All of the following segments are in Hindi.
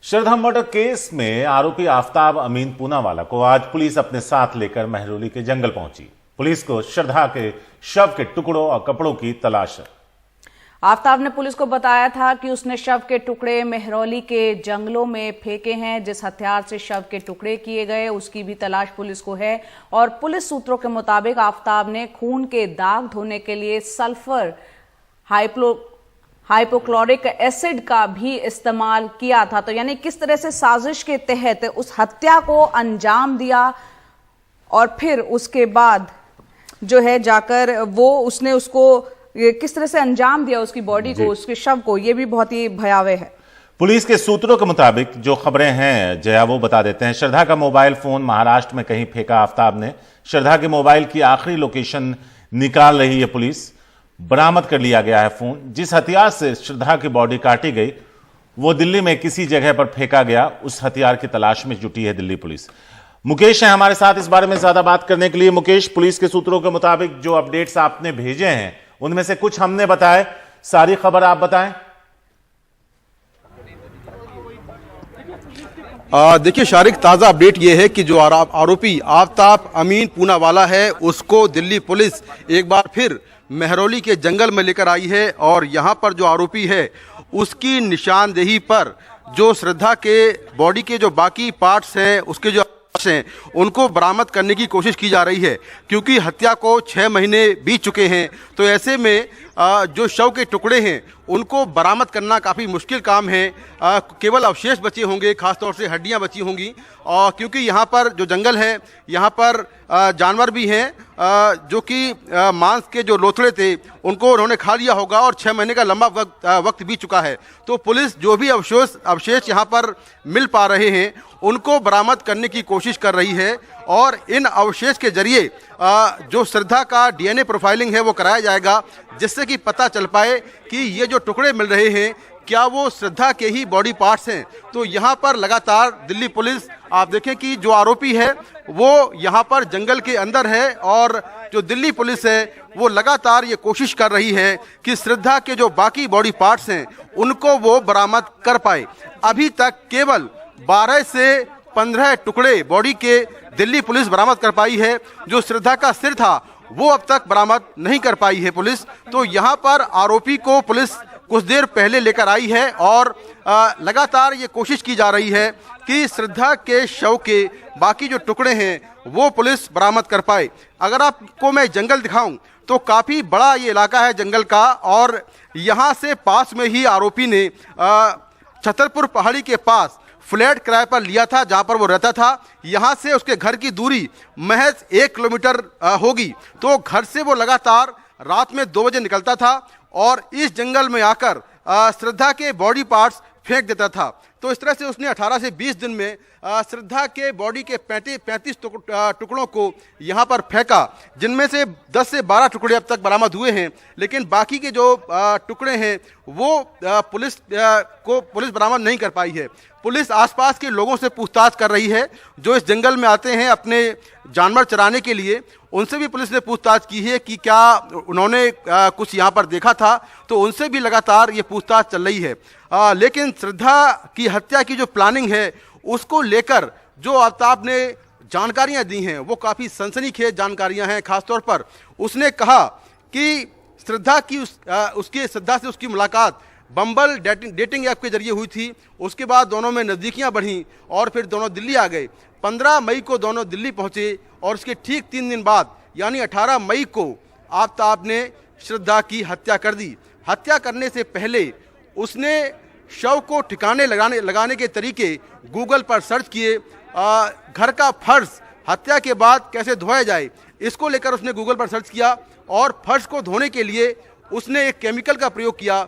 श्रद्धा मर्डर केस में आरोपी आफताब अमीन पूनावाला को आज पुलिस अपने साथ लेकर महरौली के जंगल पहुंची। पुलिस को श्रद्धा के शव के टुकड़ों और कपड़ों की तलाश है। आफताब ने पुलिस को बताया था कि उसने शव के टुकड़े महरौली के जंगलों में फेंके हैं। जिस हथियार से शव के टुकड़े किए गए उसकी भी तलाश पुलिस को है। और पुलिस सूत्रों के मुताबिक आफताब ने खून के दाग धोने के लिए सल्फर हाइपोक्लोरिक एसिड का भी इस्तेमाल किया था। तो यानी किस तरह से साजिश के तहत उस हत्या को अंजाम दिया और फिर उसके बाद जो है जाकर उसने उसको किस तरह से अंजाम दिया, उसकी बॉडी को, उसके शव को, यह भी बहुत ही भयावह है। पुलिस के सूत्रों के मुताबिक जो खबरें हैं जया वो बता देते हैं। श्रद्धा का मोबाइल फोन महाराष्ट्र में कहीं फेंका आफताब ने। श्रद्धा के मोबाइल की आखिरी लोकेशन निकाल रही है पुलिस। बरामद कर लिया गया है फोन। जिस हथियार से श्रद्धा की बॉडी काटी गई वो दिल्ली में किसी जगह पर फेंका गया। उस हथियार की तलाश में जुटी है दिल्ली पुलिस। मुकेश है हमारे साथ इस बारे में ज्यादा बात करने के लिए। मुकेश, पुलिस के सूत्रों के मुताबिक जो अपडेट्स आपने भेजे हैं उनमें से कुछ हमने बताए, सारी खबर आप बताएं। देखिए शारिक, ताज़ा अपडेट ये है कि जो आरोपी आफताब अमीन पूनावाला है उसको दिल्ली पुलिस एक बार फिर महरौली के जंगल में लेकर आई है। और यहाँ पर जो आरोपी है उसकी निशानदेही पर जो श्रद्धा के बॉडी के जो बाकी पार्ट्स हैं, उसके जो हैं, उनको बरामद करने की कोशिश की जा रही है। क्योंकि हत्या को 6 महीने बीत चुके हैं, तो ऐसे में जो शव के टुकड़े हैं उनको बरामद करना काफ़ी मुश्किल काम है। केवल अवशेष बचे होंगे, खासतौर से हड्डियां बची होंगी। और क्योंकि यहाँ पर जो जंगल है, यहाँ पर जानवर भी हैं जो कि मांस के जो लोथड़े थे उनको उन्होंने खा लिया होगा और 6 महीने का लंबा वक्त बीत चुका है। तो पुलिस जो भी अवशेष यहाँ पर मिल पा रहे हैं उनको बरामद करने की कोशिश कर रही है। और इन अवशेष के जरिए जो श्रद्धा का डीएनए प्रोफाइलिंग है वो कराया जाएगा, जिससे कि पता चल पाए कि ये जो टुकड़े मिल रहे हैं क्या वो श्रद्धा के ही बॉडी पार्ट्स हैं। तो यहाँ पर लगातार दिल्ली पुलिस, आप देखें कि जो आरोपी है वो यहाँ पर जंगल के अंदर है और जो दिल्ली पुलिस है वो लगातार ये कोशिश कर रही है कि श्रद्धा के जो बाकी बॉडी पार्ट्स हैं उनको वो बरामद कर पाए। अभी तक केवल 12 से 15 टुकड़े बॉडी के दिल्ली पुलिस बरामद कर पाई है। जो श्रद्धा का सिर था वो अब तक बरामद नहीं कर पाई है पुलिस। तो यहाँ पर आरोपी को पुलिस कुछ देर पहले लेकर आई है और लगातार ये कोशिश की जा रही है कि श्रद्धा के शव के बाकी जो टुकड़े हैं वो पुलिस बरामद कर पाए। अगर आपको मैं जंगल दिखाऊं तो काफ़ी बड़ा ये इलाका है जंगल का। और यहाँ से पास में ही आरोपी ने छतरपुर पहाड़ी के पास फ्लैट किराए पर लिया था जहां पर वो रहता था। यहां से उसके घर की दूरी महज 1 किलोमीटर होगी। तो घर से वो लगातार रात में 2 बजे निकलता था और इस जंगल में आकर श्रद्धा के बॉडी पार्ट्स फेंक देता था। तो इस तरह से उसने 18 से 20 दिन में श्रद्धा के बॉडी के 35 टुकड़ों को यहाँ पर फेंका, जिनमें से 10 से 12 टुकड़े अब तक बरामद हुए हैं। लेकिन बाकी के जो टुकड़े हैं वो पुलिस बरामद नहीं कर पाई है। पुलिस आसपास के लोगों से पूछताछ कर रही है जो इस जंगल में आते हैं अपने जानवर चराने के लिए। उनसे भी पुलिस ने पूछताछ की है कि क्या उन्होंने कुछ यहाँ पर देखा था। तो उनसे भी लगातार ये पूछताछ चल रही है। लेकिन श्रद्धा की हत्या की जो प्लानिंग है उसको लेकर जो आफताब ने जानकारियां दी हैं वो काफ़ी सनसनीखेज जानकारियां हैं। खासतौर पर उसने कहा कि श्रद्धा से उसकी मुलाकात बम्बल डेटिंग ऐप के जरिए हुई थी। उसके बाद दोनों में नज़दीकियां बढ़ीं और फिर दोनों दिल्ली आ गए। 15 मई को दोनों दिल्ली पहुंचे और उसके ठीक 3 दिन बाद यानी 18 मई को आफताब ने श्रद्धा की हत्या कर दी। हत्या करने से पहले उसने शव को ठिकाने लगाने के तरीके गूगल पर सर्च किए। घर का फर्श हत्या के बाद कैसे धोया जाए इसको लेकर उसने गूगल पर सर्च किया और फर्श को धोने के लिए उसने एक केमिकल का प्रयोग किया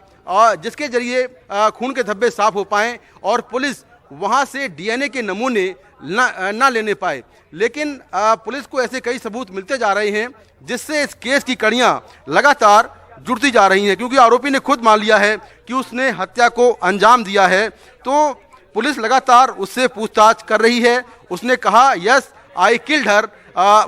जिसके जरिए खून के धब्बे साफ हो पाएं और पुलिस वहां से डीएनए के नमूने ना लेने पाए। लेकिन पुलिस को ऐसे कई सबूत मिलते जा रहे हैं जिससे इस केस की कड़ियां लगातार जुड़ती जा रही हैं। क्योंकि आरोपी ने खुद मान लिया है कि उसने हत्या को अंजाम दिया है। तो पुलिस लगातार उससे पूछताछ कर रही है। उसने कहा यस आई किल्ड हर।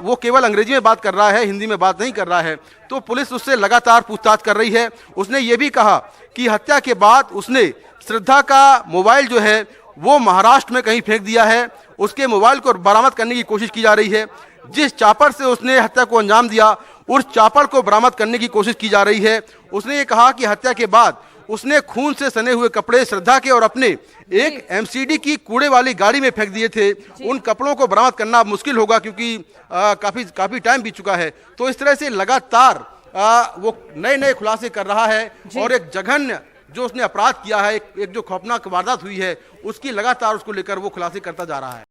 वो केवल अंग्रेजी में बात कर रहा है, हिंदी में बात नहीं कर रहा है। तो पुलिस उससे लगातार पूछताछ कर रही है। उसने ये भी कहा कि हत्या के बाद उसने श्रद्धा का मोबाइल जो है वो महाराष्ट्र में कहीं फेंक दिया है। उसके मोबाइल को बरामद करने की कोशिश की जा रही है। जिस चापर से उसने हत्या को अंजाम दिया उस चापर को बरामद करने की कोशिश की जा रही है। उसने ये कहा कि हत्या के बाद उसने खून से सने हुए कपड़े श्रद्धा के और अपने एक एमसीडी की कूड़े वाली गाड़ी में फेंक दिए थे। उन कपड़ों को बरामद करना मुश्किल होगा क्योंकि काफी टाइम बीत चुका है। तो इस तरह से लगातार वो नए खुलासे कर रहा है और एक जघन्य जो उसने अपराध किया है, एक जो खौफनाक वारदात हुई है उसकी लगातार उसको लेकर वो खुलासे करता जा रहा है।